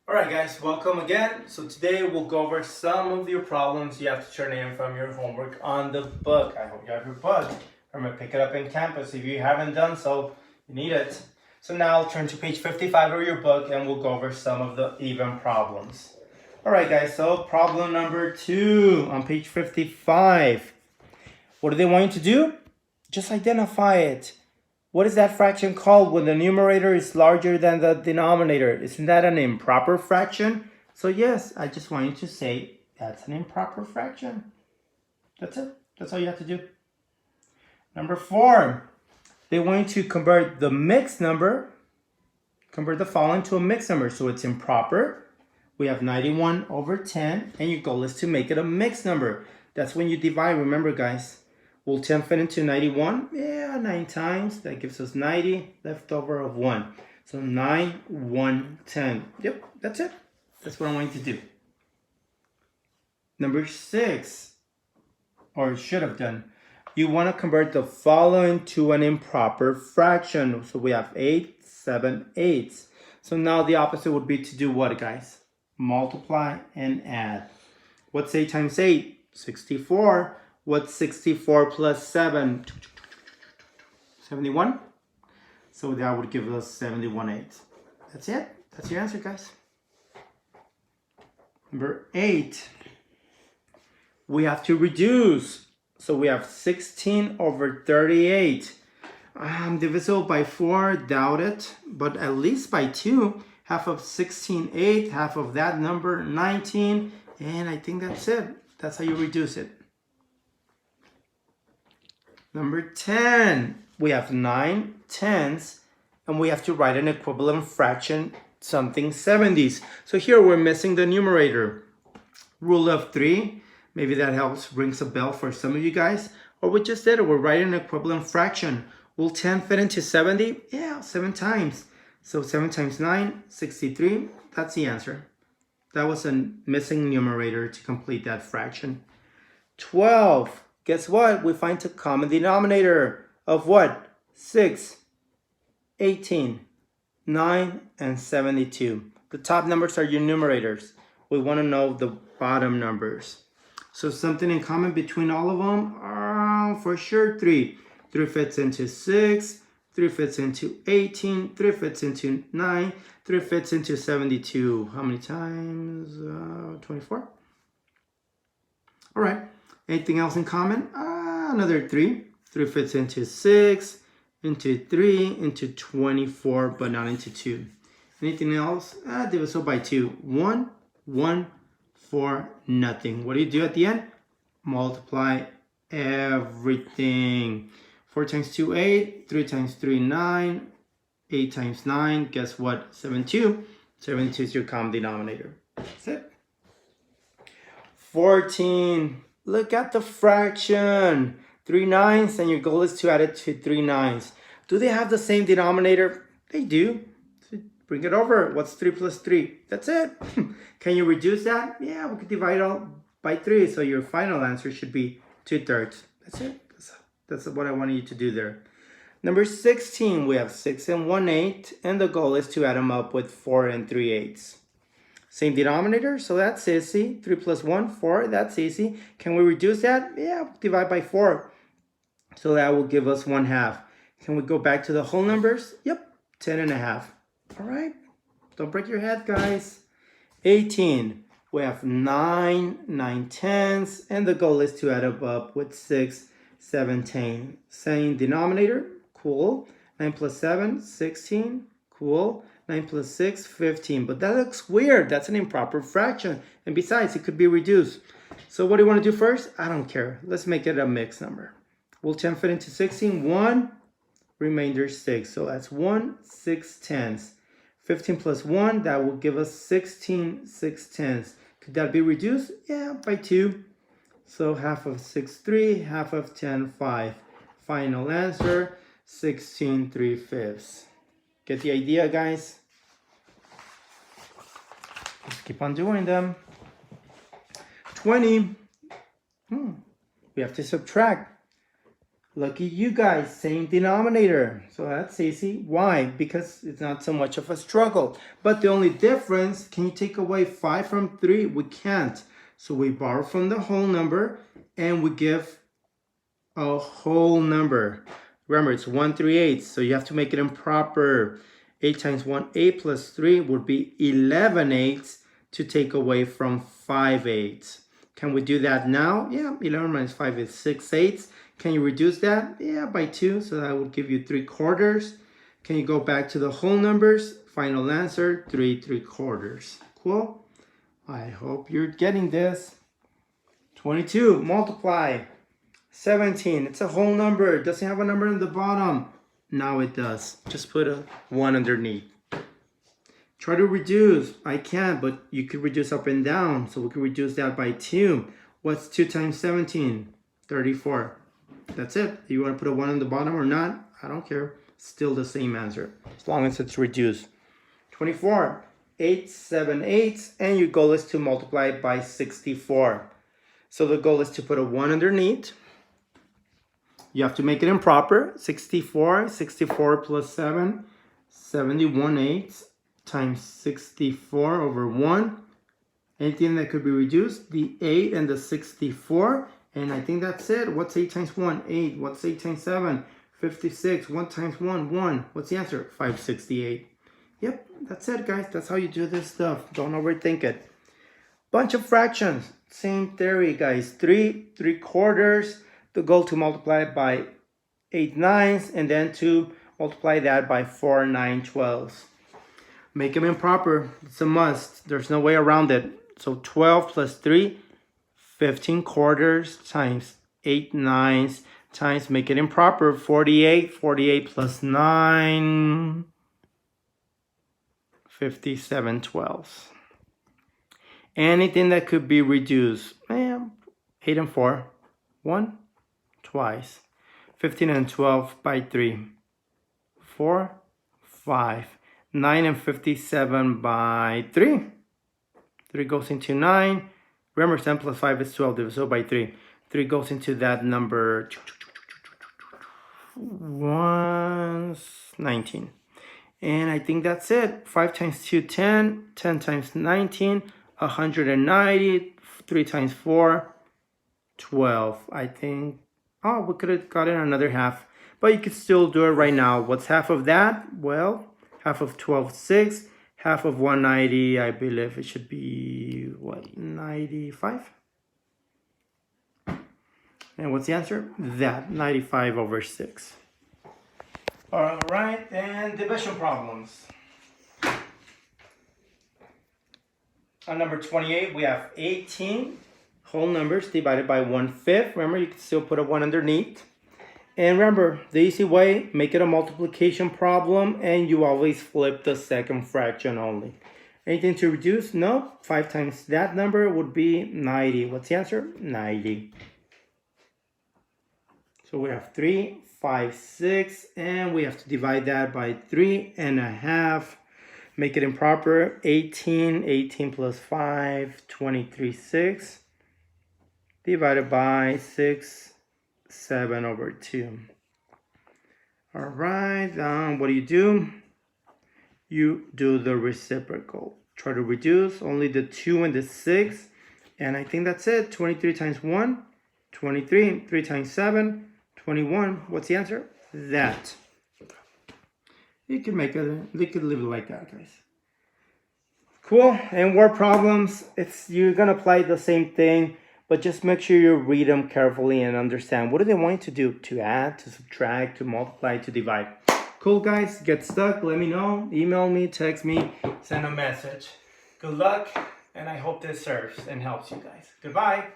Alright guys, welcome again. So today we'll go over some of your problems you have to turn in from your homework on the book. I hope you have your book. Remember, pick it up in campus. If you haven't done so, you need it. So now turn to page 55 of your book and we'll go over some of the even problems. Alright guys, so problem number 2 on page 55. What do they want you to do? Just identify it. What is that fraction called when the numerator is larger than the denominator? Isn't that an improper fraction? So yes, I just want you to say that's an improper fraction. That's it. That's all you have to do. Number 4, they want you to convert the mixed number, convert the following to a mixed number. So it's improper. We have 91 over 10, and your goal is to make it a mixed number. That's when you divide. Remember, guys. Will 10 fit into 91? Yeah, 9 times. That gives us 90, left over of 1. So 9, 1, 10. Yep, that's it. That's what I want you to do. Number 6, or should have done. You want to convert the following to an improper fraction. So we have 8, 7, 8. So now the opposite would be to do what, guys? Multiply and add. What's 8 times 8? 64. What's 64 plus 7? 71. So that would give us 71/8. That's it. That's your answer, guys. Number 8. We have to reduce. So we have 16 over 38. Divisible by 4, doubt it. But at least by 2. Half of 16, 8. Half of that number, 19. And I think that's it. That's how you reduce it. Number 10, we have 9 tenths, and we have to write an equivalent fraction, something 70s. So here we're missing the numerator. Rule of 3, maybe that helps, rings a bell for some of you guys. Or we just did it, we're writing an equivalent fraction. Will 10 fit into 70? Yeah, 7 times. So 7 times 9, 63, that's the answer. That was a missing numerator to complete that fraction. 12. Guess what? We find the common denominator of what? 6, 18, 9, and 72. The top numbers are your numerators. We want to know the bottom numbers. So something in common between all of them? For sure, 3. 3 fits into 6. 3 fits into 18. 3 fits into 9. 3 fits into 72. How many times? 24. All right. Anything else in common? Another 3. 3 fits into 6, into 3, into 24, but not into 2. Anything else? Divisible by 2. 1, 1, 4, nothing. What do you do at the end? Multiply everything. 4 times 2, 8. 3 times 3, 9. 8 times 9. Guess what? 72. 72 is your common denominator. That's it. 14. Look at the fraction. 3 nines, and your goal is to add it to 3 nines. Do they have the same denominator? They do. So bring it over. What's 3 plus 3? That's it. Can you reduce that? Yeah, we could divide it all by 3. So your final answer should be 2/3. That's it. That's what I wanted you to do there. Number 16, we have 6 and 1/8, and the goal is to add them up with 4 and 3/8. Same denominator, so that's easy. 3 plus 1, 4, that's easy. Can we reduce that? Yeah, divide by 4. So that will give us 1/2. Can we go back to the whole numbers? Yep, 10.5. All right, don't break your head, guys. 18, we have 9 tenths, and the goal is to add up with 6, 17. Same denominator, cool. 9 plus 7, 16, cool. 9 plus 6, 15. But that looks weird. That's an improper fraction. And besides, it could be reduced. So what do you want to do first? I don't care. Let's make it a mixed number. Will 10 fit into 16? 1, remainder 6. So that's 1, 6 tenths. 15 plus 1, that will give us 16, 6 tenths. Could that be reduced? Yeah, by 2. So half of 6, 3, half of 10, 5. Final answer, 16 3/5. Get the idea, guys? Let's keep on doing them. 20. We have to subtract. Lucky you guys, same denominator. So that's easy. Why? Because it's not so much of a struggle. But the only difference, can you take away 5 from 3? We can't. So we borrow from the whole number and we give a whole number. Remember, it's 1 3/8, so you have to make it improper. 8 times 1, 8 plus 3 would be 11/8 to take away from 5/8. Can we do that now? Yeah, 11 minus 5 is 6/8. Can you reduce that? Yeah, by 2, so that would give you 3/4. Can you go back to the whole numbers? Final answer, 3 3/4. Cool? I hope you're getting this. 22, multiply. 17, it's a whole number. It doesn't have a number in the bottom. Now it does. Just put a 1 underneath. Try to reduce. I can't, but you could reduce up and down. So we could reduce that by 2. What's 2 times 17? 34. That's it. You want to put a 1 on the bottom or not? I don't care. Still the same answer, as long as it's reduced. 24. 8 7/8, and your goal is to multiply it by 64. So the goal is to put a 1 underneath. You have to make it improper. 64 plus 7, 71/8 times 64 over 1. Anything that could be reduced, the 8 and the 64. And I think that's it. What's 8 times 1? 8. What's 8 times 7? 56. 1 times 1? 1. What's the answer? 568. Yep, that's it, guys. That's how you do this stuff. Don't overthink it. Bunch of fractions. Same theory, guys. 3 3/4. The goal to multiply it by 8 9s, and then to multiply that by 4 9 12s. Make them improper. It's a must. There's no way around it. So 12 plus 3, 15/4 times 8 9s times, make it improper, 48. 48 plus 9, 57 12s. Anything that could be reduced, 8 and 4, 1, twice. 15 and 12 by 3, 4, 5. 9 and 57 by 3. 3 goes into 9. Remember, 7 plus 5 is 12, divisible by 3. 3 goes into that number. 19. And I think that's it. 5 times 2, 10. 10 times 19, 190. 3 times 4, 12. I think, we could have gotten another half. But you could still do it right now. What's half of that? Well, half of 12, 6. Half of 190, I believe it should be, 95? And what's the answer? That, 95 over 6. All right, and division problems. On number 28, we have 18 whole numbers divided by 1/5. Remember, you can still put a 1 underneath. And remember, the easy way, make it a multiplication problem, and you always flip the second fraction only. Anything to reduce? No. 5 times that number would be 90. What's the answer? 90. So we have 3, 5, 6, and we have to divide that by 3.5. Make it improper. 18. 18 plus 5, 23, 6. Divided by 6, 7 over 2. All right, what do? You do the reciprocal. Try to reduce only the 2 and the 6. And I think that's it. 23 times 1, 23. 3 times 7, 21. What's the answer? That. You can make it, you can leave it like that, guys. Cool. And word problems, you're going to apply the same thing, but just make sure you read them carefully and understand what do they want you to do, to add, to subtract, to multiply, to divide. Cool, guys. Get stuck, let me know. Email me, text me, send a message. Good luck, and I hope this serves and helps you guys. Goodbye.